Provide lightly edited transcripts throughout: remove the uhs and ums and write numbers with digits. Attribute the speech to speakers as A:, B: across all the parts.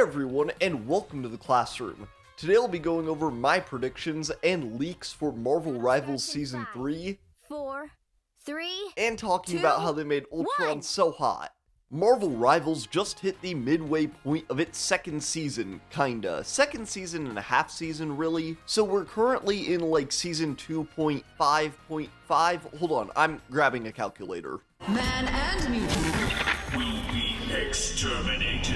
A: everyone, and welcome to the classroom. Today I'll be going over my predictions and leaks for Marvel Rivals Season 3,
B: 4, 3,
A: and talking
B: 2,
A: about how they made Ultron
B: 1.
A: so hot. Marvel Rivals just hit the midway point of its second season, kinda. Second season and a half season, really. So we're currently in like season 2.5.5. Hold on, I'm grabbing a calculator.
C: Man and mutant
D: will be exterminated.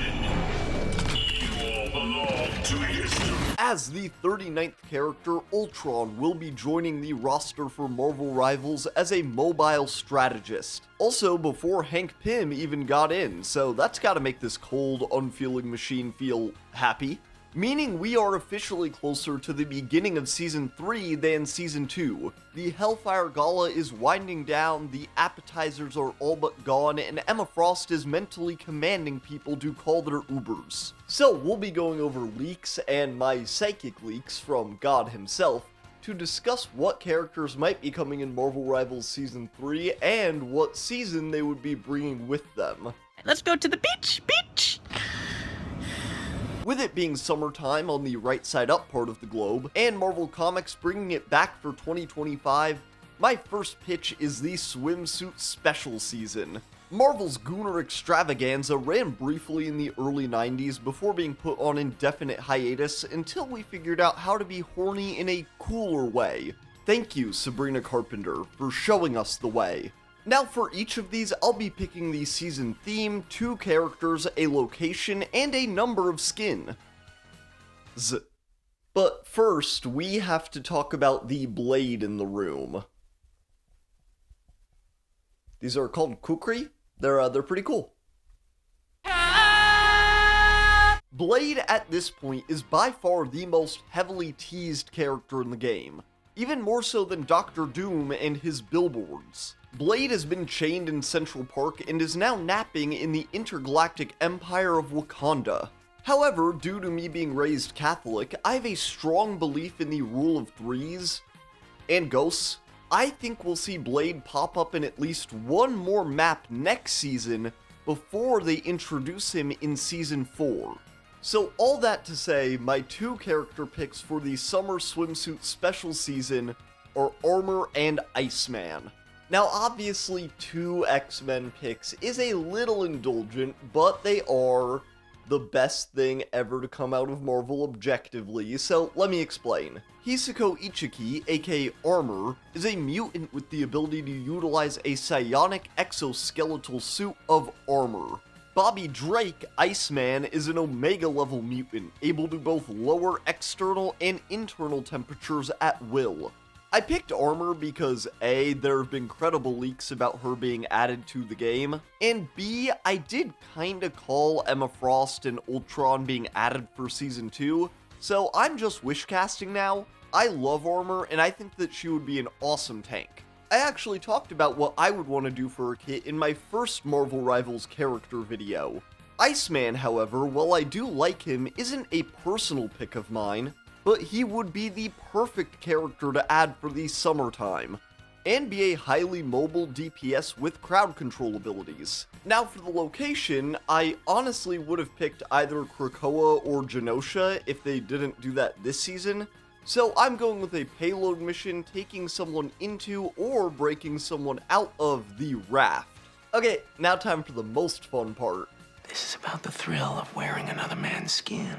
D: You all belong to history.
A: As the 39th character, Ultron will be joining the roster for Marvel Rivals as a mobile strategist. Also, before Hank Pym even got in, so that's gotta make this cold, unfeeling machine feel happy. Meaning we are officially closer to the beginning of Season 3 than Season 2. The Hellfire Gala is winding down, the appetizers are all but gone, and Emma Frost is mentally commanding people to call their Ubers. So we'll be going over leaks and my psychic leaks from God himself to discuss what characters might be coming in Marvel Rivals Season 3 and what season they would be bringing with them.
E: Let's go to the beach!
A: With it being summertime on the right side up part of the globe, and Marvel Comics bringing it back for 2025, my first pitch is the Swimsuit Special Season. Marvel's Gooner Extravaganza ran briefly in the early 90s before being put on indefinite hiatus until we figured out how to be horny in a cooler way. Thank you, Sabrina Carpenter, for showing us the way. Now for each of these, I'll be picking the season theme, 2 characters, a location, and a number of skins. But first, we have to talk about the blade in the room. These are called kukri. They're pretty cool. Blade at this point is by far the most heavily teased character in the game, even more so than Doctor Doom and his billboards. Blade has been chained in Central Park and is now napping in the intergalactic empire of Wakanda. However, due to me being raised Catholic, I have a strong belief in the rule of threes and ghosts. I think we'll see Blade pop up in at least one more map next season before they introduce him in Season 4. So all that to say, my 2 character picks for the Summer Swimsuit Special Season are Armor and Iceman. Now obviously 2 X-Men picks is a little indulgent, but they are the best thing ever to come out of Marvel objectively, so let me explain. Hisako Ichiki, aka Armor, is a mutant with the ability to utilize a psionic exoskeletal suit of armor. Bobby Drake, Iceman, is an Omega level mutant, able to both lower external and internal temperatures at will. I picked Armor because A, there have been credible leaks about her being added to the game, and B, I did kinda call Emma Frost and Ultron being added for Season 2, so I'm just wishcasting now. I love Armor, and I think that she would be an awesome tank. I actually talked about what I would want to do for her kit in my first Marvel Rivals character video. Iceman, however, while I do like him, isn't a personal pick of mine, but he would be the perfect character to add for the summertime, and be a highly mobile DPS with crowd control abilities. Now for the location, I honestly would have picked either Krakoa or Genosha if they didn't do that this season, so I'm going with a payload mission taking someone into or breaking someone out of the raft. Okay, now time for the most fun part.
E: This is about the thrill of wearing another man's skin.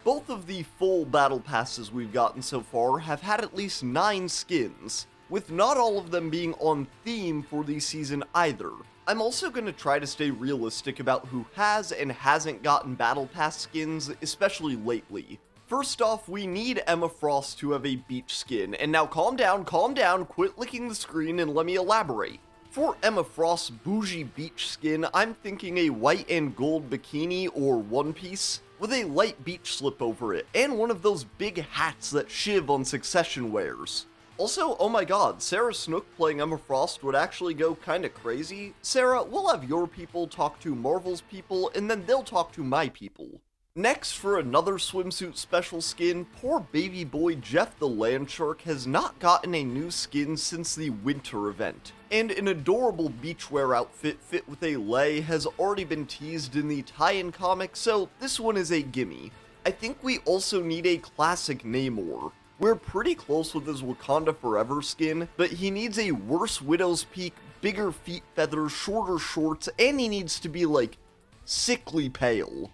A: Both of the full battle passes we've gotten so far have had at least 9 skins, with not all of them being on theme for the season either. I'm also going to try to stay realistic about who has and hasn't gotten battle pass skins, especially lately. First off, we need Emma Frost to have a beach skin, and now calm down, quit licking the screen and let me elaborate. For Emma Frost's bougie beach skin, I'm thinking a white and gold bikini or one piece, with a light beach slip over it, and one of those big hats that Shiv on Succession wears. Also, oh my god, Sarah Snook playing Emma Frost would actually go kinda crazy. Sarah, we'll have your people talk to Marvel's people, and then they'll talk to my people. Next, for another swimsuit special skin, poor baby boy Jeff the Landshark has not gotten a new skin since the winter event, and an adorable beachwear outfit fit with a lei has already been teased in the tie-in comic, so this one is a gimme. I think we also need a classic Namor. We're pretty close with his Wakanda Forever skin, but he needs a worse Widow's Peak, bigger feet feathers, shorter shorts, and he needs to be like sickly pale.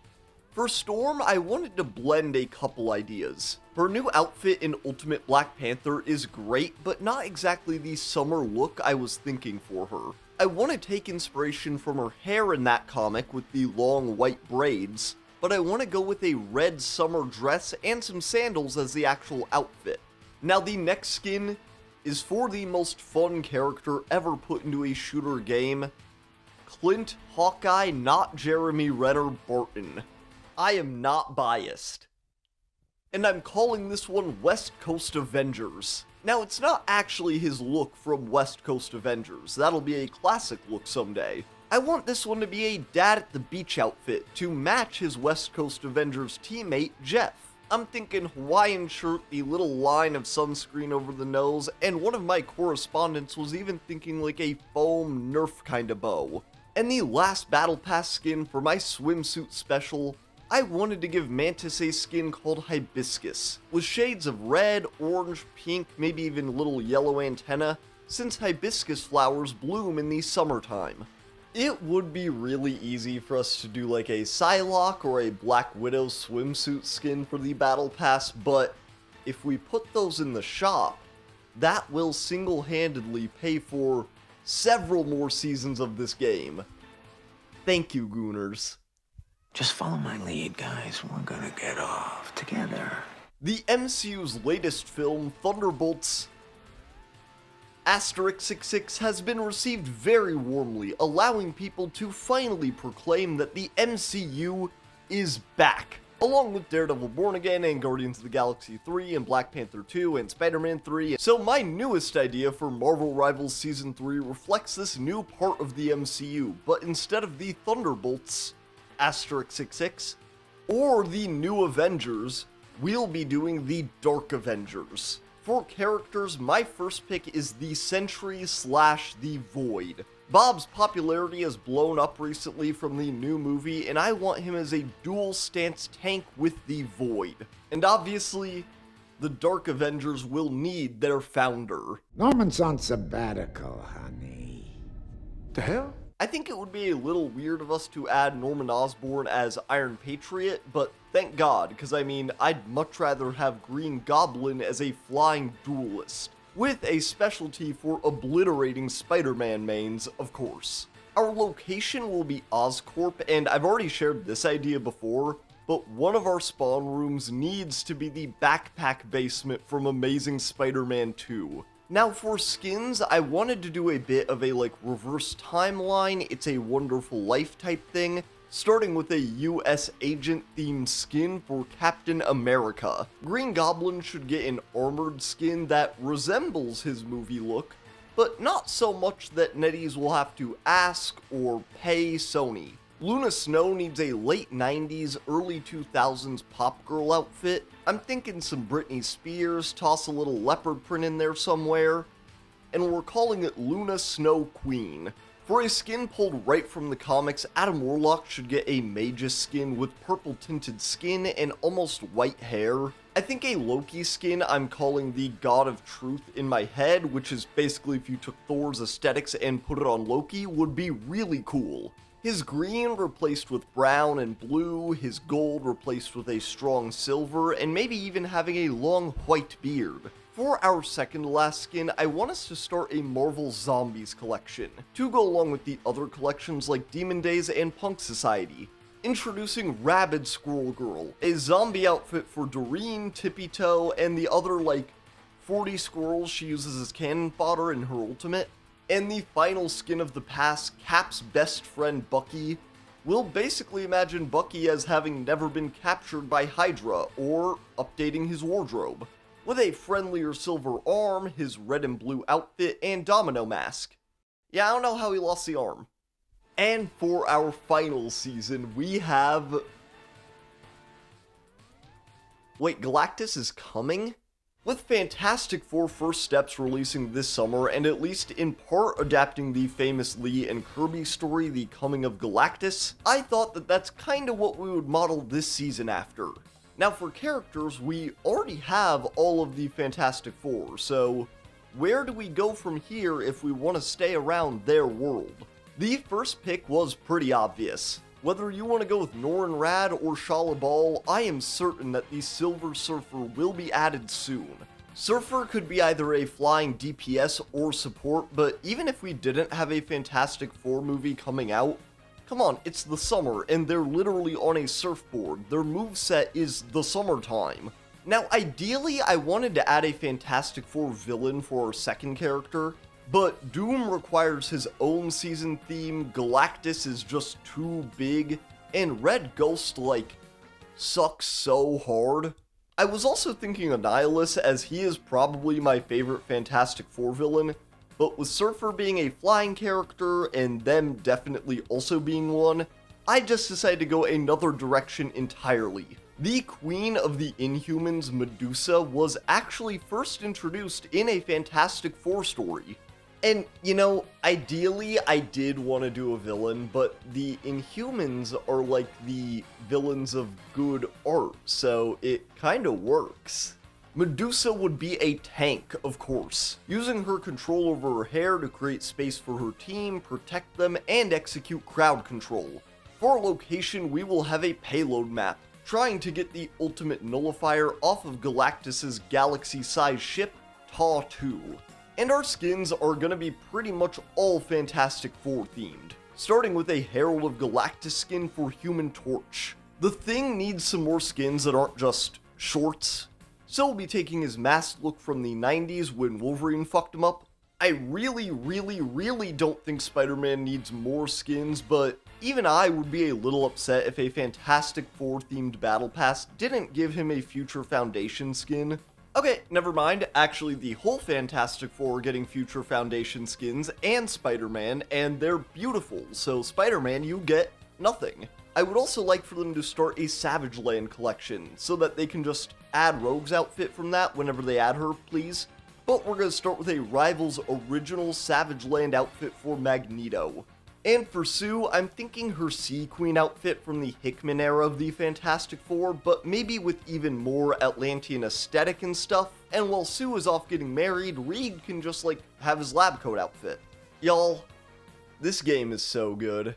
A: For Storm, I wanted to blend a couple ideas. Her new outfit in Ultimate Black Panther is great, but not exactly the summer look I was thinking for her. I want to take inspiration from her hair in that comic with the long white braids, but I want to go with a red summer dress and some sandals as the actual outfit. Now the next skin is for the most fun character ever put into a shooter game, Clint Hawkeye, not Jeremy Renner Barton. I am not biased. And I'm calling this one West Coast Avengers. Now, it's not actually his look from West Coast Avengers. That'll be a classic look someday. I want this one to be a dad at the beach outfit to match his West Coast Avengers teammate, Jeff. I'm thinking Hawaiian shirt, the little line of sunscreen over the nose, and one of my correspondents was even thinking like a foam Nerf kind of bow. And the last Battle Pass skin for my swimsuit special, I wanted to give Mantis a skin called Hibiscus, with shades of red, orange, pink, maybe even a little yellow antenna, since hibiscus flowers bloom in the summertime. It would be really easy for us to do like a Psylocke or a Black Widow swimsuit skin for the Battle Pass, but if we put those in the shop, that will single-handedly pay for several more seasons of this game. Thank you, Gooners.
E: Just follow my lead, guys. We're gonna get off together.
A: The MCU's latest film, Thunderbolts *66, has been received very warmly, allowing people to finally proclaim that the MCU is back, along with Daredevil Born Again and Guardians of the Galaxy 3 and Black Panther 2 and Spider-Man 3. So my newest idea for Marvel Rivals Season 3 reflects this new part of the MCU, but instead of the Thunderbolts *66 or the New Avengers, we'll be doing the Dark Avengers. For characters, my first pick is the Sentry / the Void. Bob's popularity has blown up recently from the new movie, and I want him as a dual stance tank with the Void. And obviously, the Dark Avengers will need their founder.
F: Norman's on sabbatical, honey.
E: The hell?
A: I think it would be a little weird of us to add Norman Osborn as Iron Patriot, but thank God, because I mean, I'd much rather have Green Goblin as a flying duelist, with a specialty for obliterating Spider-Man mains, of course. Our location will be Oscorp, and I've already shared this idea before, but one of our spawn rooms needs to be the backpack basement from Amazing Spider-Man 2. Now for skins, I wanted to do a bit of a reverse timeline, It's a Wonderful Life type thing, starting with a US agent themed skin for Captain America. Green Goblin should get an armored skin that resembles his movie look, but not so much that Netties will have to ask or pay Sony. Luna Snow needs a late 90s, early 2000s pop girl outfit. I'm thinking some Britney Spears, toss a little leopard print in there somewhere, and we're calling it Luna Snow Queen. For a skin pulled right from the comics, Adam Warlock should get a Magus skin with purple tinted skin and almost white hair. I think a Loki skin I'm calling the God of Truth in my head, which is basically if you took Thor's aesthetics and put it on Loki, would be really cool. His green replaced with brown and blue, his gold replaced with a strong silver, and maybe even having a long white beard. For our second to last skin, I want us to start a Marvel Zombies collection, to go along with the other collections like Demon Days and Punk Society. Introducing Rabid Squirrel Girl, a zombie outfit for Doreen, Tippy Toe, and the other 40 squirrels she uses as cannon fodder in her ultimate. And the final skin of the pass, Cap's best friend Bucky, we'll basically imagine Bucky as having never been captured by Hydra, or updating his wardrobe, with a friendlier silver arm, his red and blue outfit, and domino mask. Yeah, I don't know how he lost the arm. And for our final season, we have Wait, Galactus is coming? With Fantastic Four First Steps releasing this summer, and at least in part adapting the famous Lee and Kirby story, The Coming of Galactus, I thought that that's kinda what we would model this season after. Now for characters, we already have all of the Fantastic Four, so where do we go from here if we want to stay around their world? The first pick was pretty obvious. Whether you want to go with Norrin Rad or Shala Ball, I am certain that the Silver Surfer will be added soon. Surfer could be either a flying DPS or support, but even if we didn't have a Fantastic Four movie coming out, come on, it's the summer and they're literally on a surfboard. Their moveset is the summertime. Now, ideally, I wanted to add a Fantastic Four villain for our second character, but Doom requires his own season theme, Galactus is just too big, and Red Ghost, sucks so hard. I was also thinking Annihilus, as he is probably my favorite Fantastic Four villain, but with Surfer being a flying character, and them definitely also being one, I just decided to go another direction entirely. The Queen of the Inhumans, Medusa, was actually first introduced in a Fantastic Four story. And, ideally, I did want to do a villain, but the Inhumans are like the villains of good art, so it kinda works. Medusa would be a tank, of course, using her control over her hair to create space for her team, protect them, and execute crowd control. For our location, we will have a payload map, trying to get the ultimate nullifier off of Galactus' galaxy-sized ship, Ta-2. And our skins are gonna be pretty much all Fantastic Four themed, starting with a Herald of Galactus skin for Human Torch. The Thing needs some more skins that aren't just shorts, so we'll be taking his masked look from the 90s when Wolverine fucked him up. I really don't think Spider-Man needs more skins, but even I would be a little upset if a Fantastic Four themed Battle Pass didn't give him a Future Foundation skin. Okay, never mind. Actually, the whole Fantastic Four are getting Future Foundation skins and Spider-Man, and they're beautiful, so Spider-Man, you get nothing. I would also like for them to start a Savage Land collection, so that they can just add Rogue's outfit from that whenever they add her, please. But we're going to start with a Rivals original Savage Land outfit for Magneto. And for Sue, I'm thinking her Sea Queen outfit from the Hickman era of the Fantastic Four, but maybe with even more Atlantean aesthetic and stuff, and while Sue is off getting married, Reed can just, have his lab coat outfit. Y'all, this game is so good.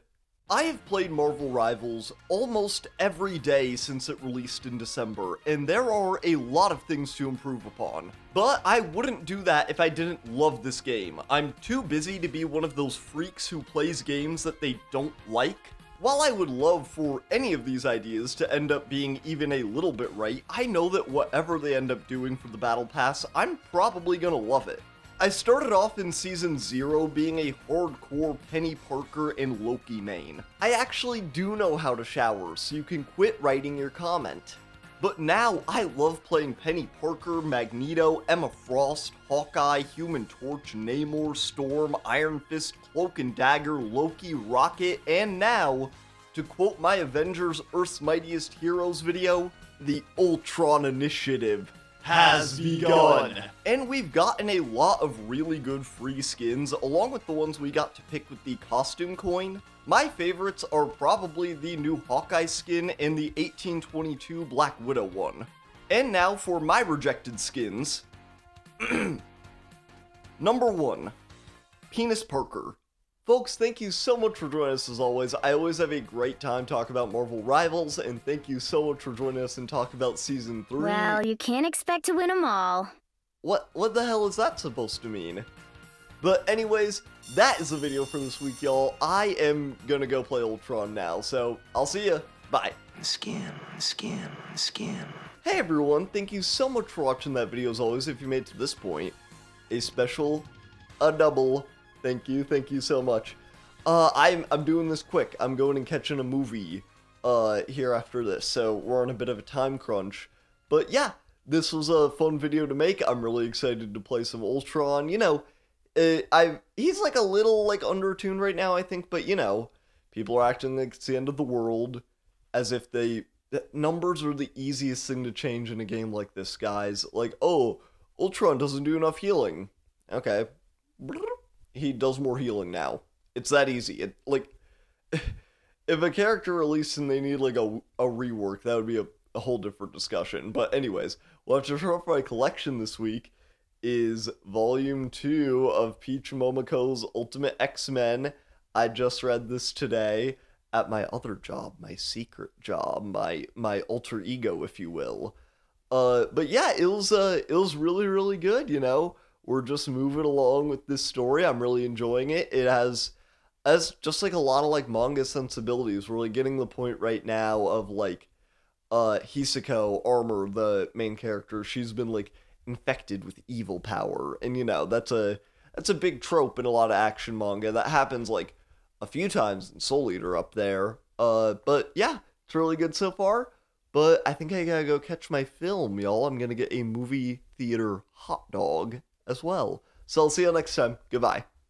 A: I have played Marvel Rivals almost every day since it released in December, and there are a lot of things to improve upon. But I wouldn't do that if I didn't love this game. I'm too busy to be one of those freaks who plays games that they don't like. While I would love for any of these ideas to end up being even a little bit right, I know that whatever they end up doing for the Battle Pass, I'm probably gonna love it. I started off in Season 0 being a hardcore Penny Parker and Loki main. I actually do know how to shower, so you can quit writing your comment. But now, I love playing Penny Parker, Magneto, Emma Frost, Hawkeye, Human Torch, Namor, Storm, Iron Fist, Cloak and Dagger, Loki, Rocket, and now, to quote my Avengers Earth's Mightiest Heroes video, the Ultron Initiative has begun. And we've gotten a lot of really good free skins, along with the ones we got to pick with the costume coin. My favorites are probably the new Hawkeye skin and the 1822 Black Widow one. And now for my rejected skins. Number 1, Penis Parker. Folks, thank you so much for joining us as always. I always have a great time talking about Marvel Rivals, and thank you so much for joining us and talking about Season 3.
B: Well, you can't expect to win them all.
A: What the hell is that supposed to mean? But anyways, that is the video for this week, y'all. I am gonna go play Ultron now, so I'll see ya. Bye.
E: Skin.
A: Hey everyone, thank you so much for watching that video as always. If you made it to this point, a double thank you so much. I'm doing this quick. I'm going and catching a movie here after this, so we're on a bit of a time crunch. But yeah, this was a fun video to make. I'm really excited to play some Ultron. He's a little under-tuned right now, I think, but people are acting like it's the end of the world, as if they numbers are the easiest thing to change in a game like this, guys. Like, oh, Ultron doesn't do enough healing. Okay. He does more healing now. It's that easy. If a character released and they need like a rework, that would be a whole different discussion. But anyways, what I've show for my collection this week is Volume 2 of Peach Momoko's Ultimate X-Men. I just read this today at my other job, my secret job, my alter ego, if you will. But yeah, it was really, really good, you know? We're just moving along with this story. I'm really enjoying it. It has just like a lot of like manga sensibilities. We're like getting the point right now of like Hisako, Armor, the main character, she's been like infected with evil power. And you know, that's a big trope in a lot of action manga. That happens like a few times in Soul Eater up there. But yeah, it's really good so far. But I think I gotta go catch my film, y'all. I'm gonna get a movie theater hot dog as well. So I'll see you next time. Goodbye.